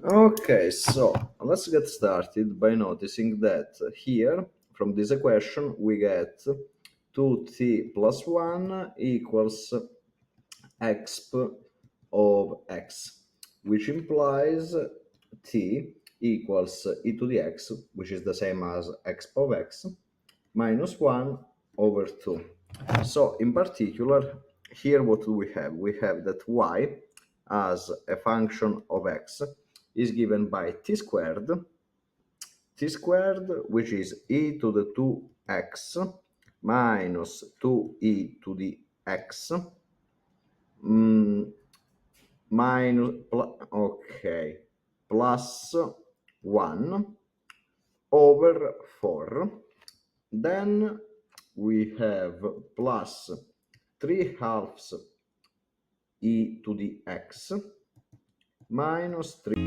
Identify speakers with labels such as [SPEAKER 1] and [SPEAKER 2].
[SPEAKER 1] Okay, so let's get started by noticing that here, from this equation, we get 2t plus 1 equals exp of x, which implies t equals e to the x, which is the same as exp of x, minus 1 over 2. So in particular, here what do we have? We have that y as a function of x is given by t squared, which is e to the 2x minus 2e to the x plus 1 over 4. Then we have plus 3/2 e to the x minus 3